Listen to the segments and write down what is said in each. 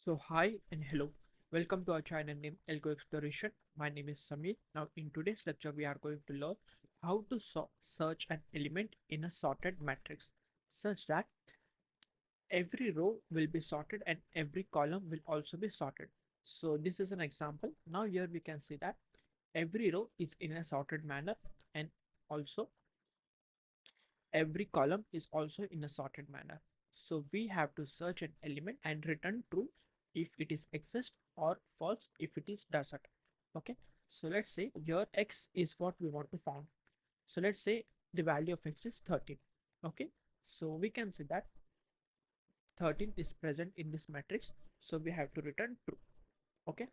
So hi and hello. Welcome to our channel named Algo Exploration. My name is Samir. Now in today's lecture we are going to learn how to search an element in a sorted matrix such that every row will be sorted and every column will also be sorted. So this is an example. Now here we can see that every row is in a sorted manner and also every column is also in a sorted manner. So we have to search an element and return true if it is exist or false if it is doesn't. Okay. So let's say your x is what we want to find. So let's say the value of x is 13. Okay. So we can see that 13 is present in this matrix. So we have to return true. Okay.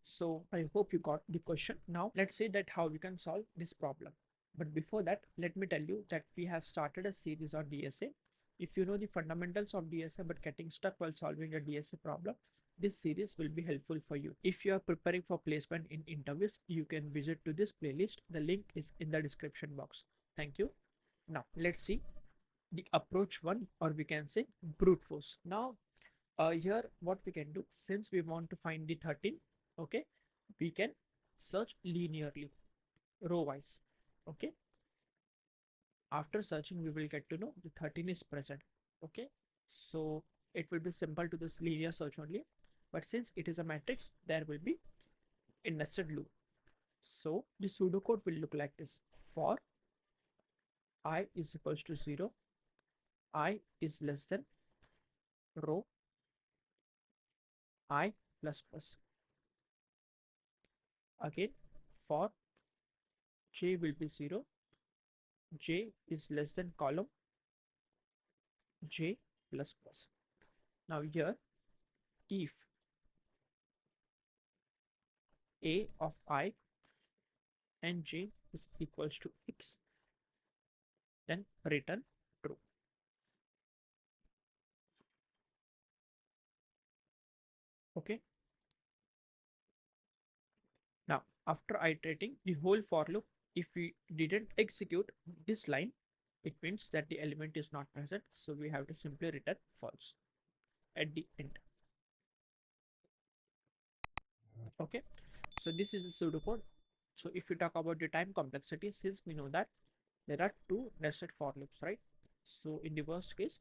So I hope you got the question. Now let's see that how we can solve this problem. But before that, let me tell you that we have started a series on DSA. If you know the fundamentals of DSA but getting stuck while solving a DSA problem, this series will be helpful for you. If you are preparing for placement in interviews, you can visit to this playlist. The link is in the description box. Thank you. Now let's see the approach one, or we can say brute force. Now here what we can do, since we want to find the 13, okay, we can search linearly row wise. Okay, after searching we will get to know the 13 is present. Okay, so it will be simple to this linear search only, but since it is a matrix there will be a nested loop. So the pseudocode will look like this: for I is equals to 0, I is less than row I plus plus. Again, for j will be 0, j is less than column j plus plus. Now here, if a of I and j is equals to x, then return true. Okay. Now after iterating the whole for loop, if we didn't execute this line, it means that the element is not present. So we have to simply return false at the end. Okay. So this is the pseudocode. So if we talk about the time complexity, since we know that there are two nested for loops, right? So in the worst case,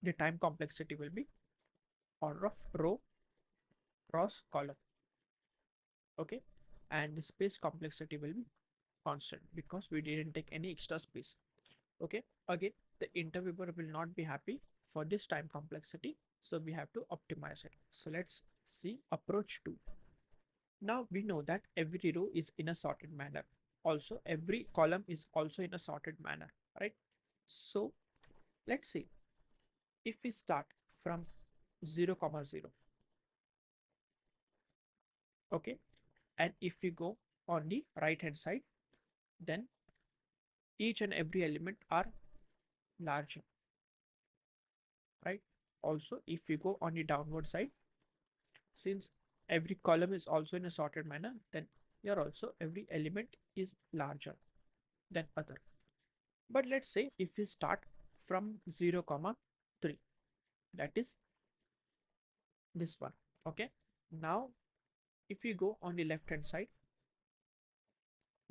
the time complexity will be order of row cross column. Okay, and the space complexity will be constant because we didn't take any extra space. Okay, again the interviewer will not be happy for this time complexity, so we have to optimize it. So let's see approach 2. Now we know that every row is in a sorted manner, also every column is also in a sorted manner, right? So let's see, if we start from 0 comma 0, okay, and if we go on the right hand side, then each and every element are larger, right? Also if we go on the downward side, since every column is also in a sorted manner, then here also every element is larger than other. But let's say if we start from 0 comma 3, that is this one. Okay, now if we go on the left hand side,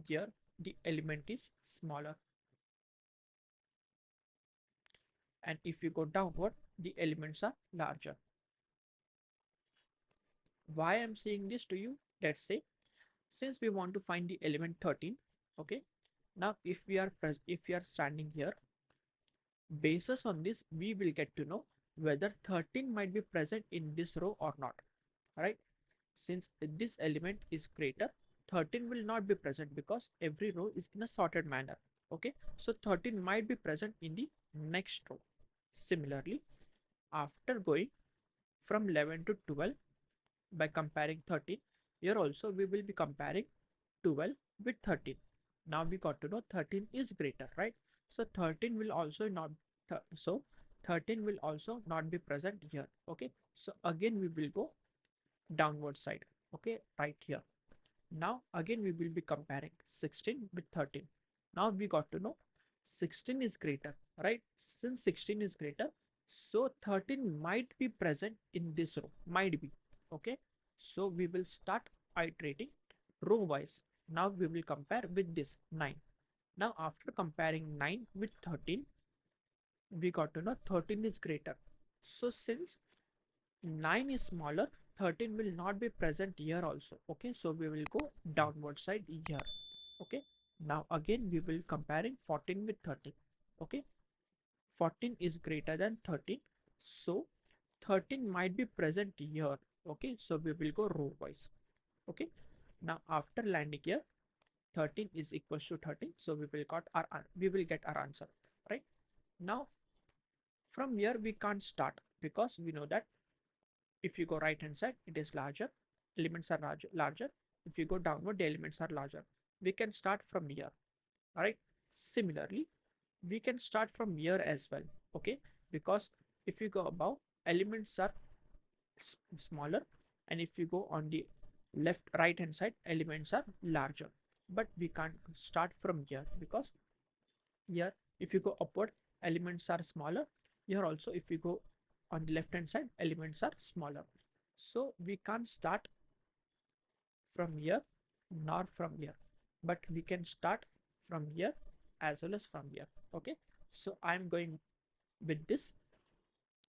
here the element is smaller, and if you go downward the elements are larger. Why I'm saying this to you? Let's say since we want to find the element 13, okay, now if we are standing here, basis on this we will get to know whether 13 might be present in this row or not, right? Since this element is greater, 13 will not be present because every row is in a sorted manner. Okay, so 13 might be present in the next row. Similarly, after going from 11 to 12, by comparing 13, here also we will be comparing 12 with 13. Now we got to know 13 is greater, right? So 13 will also not, so 13 will also not be present here. Okay, so again we will go downward side. Okay, right here. Now again we will be comparing 16 with 13. Now we got to know 16 is greater, right? Since 16 is greater, So 13 might be present in this row, might be. Okay, so we will start iterating row wise. Now we will compare with this 9. Now after comparing 9 with 13, we got to know 13 is greater. So since 9 is smaller, 13 will not be present here also. Okay, so we will go downward side here. Okay, now again we will comparing 14 with 13. Okay, 14 is greater than 13, so 13 might be present here. Okay, so we will go row wise. Okay, now after landing here, 13 is equals to 13, so we will get our answer. Right, now from here we can't start because we know that if you go right hand side it is larger, elements are larger. If you go downward, the elements are larger. We can start from here. All right, similarly we can start from here as well. Okay, because if you go above, elements are smaller, and if you go on the left right hand side, elements are larger. But we can't start from here because here if you go upward, elements are smaller. Here also if you go on the left hand side, elements are smaller. So we can't start from here nor from here, but we can start from here as well as from here. Okay, so I'm going with this.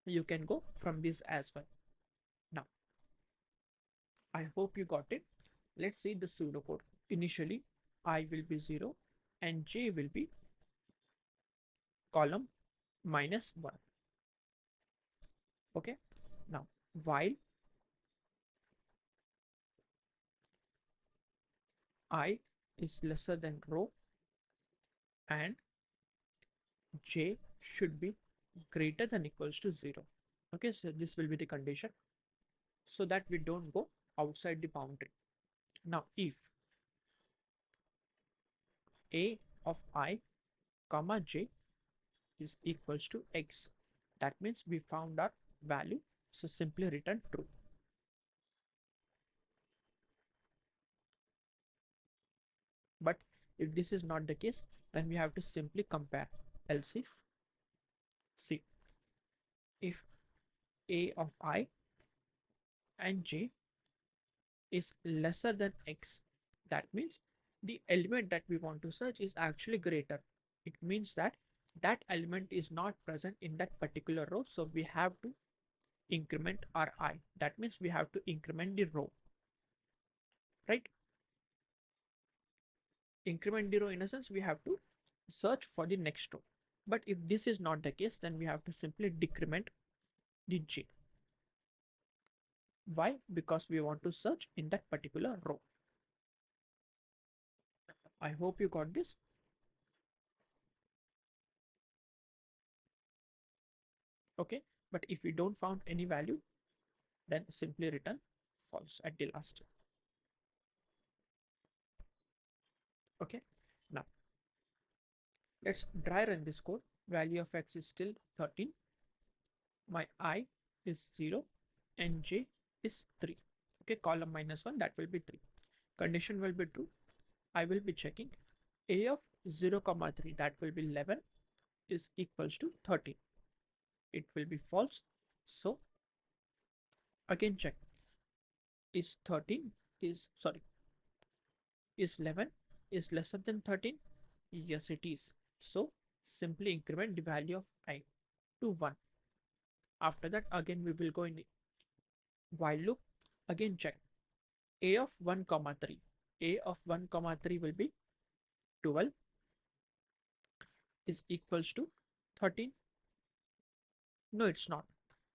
You can go from this as well. Now I hope you got it. Let's see the pseudocode. Initially I will be 0 and j will be column -1. Okay, now while I is lesser than row and j should be greater than equals to 0. Okay, so this will be the condition so that we don't go outside the boundary. Now if a of I comma j is equals to x, that means we found our value, so simply return true. But if this is not the case, then we have to simply compare. Else if, see, if a of I and j is lesser than x, that means the element that we want to search is actually greater. It means that that element is not present in that particular row, so we have to increment our I. That means we have to increment the row, right? Increment the row in a sense, we have to search for the next row. But if this is not the case, then we have to simply decrement the j. Why? Because we want to search in that particular row. I hope you got this. Okay, but if we don't found any value, then simply return false at the last. Okay, now let's dry run this code. Value of x is still 13, my I is 0 and j is 3. Okay, column -1, that will be 3. Condition will be true. I will be checking a of 0 comma 3, that will be 11, is equals to 13. It will be false. So again check, is 13 is sorry is 11 is lesser than 13? Yes, it is. So simply increment the value of I to 1. After that, again we will go in the while loop. Again check a of 1 comma 3. A of 1 comma 3 will be 12 is equals to 13. No, it's not.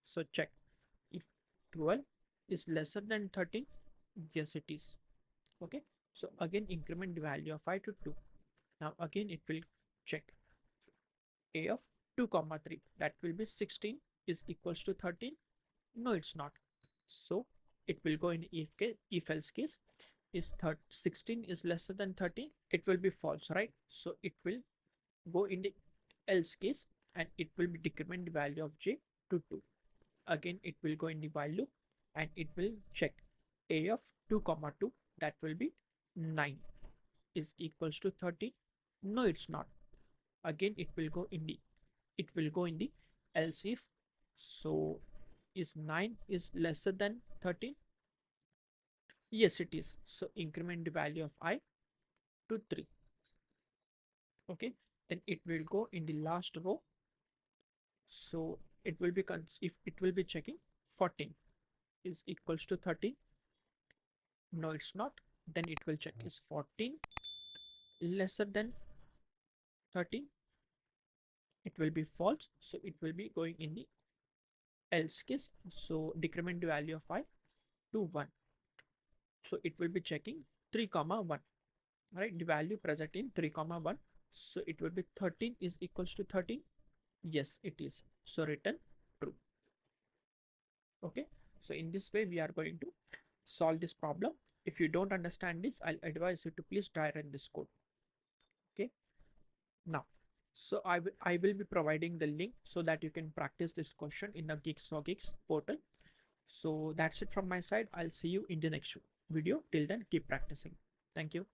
So check if 12 is lesser than 13. Yes, it is. Okay, so again increment the value of I to 2. Now again it will check a of 2 comma 3, that will be 16 is equals to 13. No, it's not. So it will go in if else case. Is 16 is lesser than 13, it will be false, right? So it will go in the else case and it will be decrement the value of j to 2. Again it will go in the while loop and it will check a of 2 comma 2, that will be 9 is equals to 13. No, it's not. Again it will go in the else if So is 9 is lesser than 13? Yes, it is. So increment the value of I to 3. Okay, then it will go in the last row. So it will be if it will be checking 14 is equals to 13. No, it's not. Then it will check is 14 lesser than 13. It will be false. So it will be going in the else case. So decrement the value of I to 1. So it will be checking 3 comma 1, right? The value present in 3 comma 1. So it will be 13 is equals to 13. Yes, it is. So return true. Okay, so in this way we are going to solve this problem. If you don't understand this, I'll advise you to please try run this code. Okay, now so I will be providing the link so that you can practice this question in the Geeks for Geeks portal. So that's it from my side. I'll see you in the next video. Till then, keep practicing. Thank you.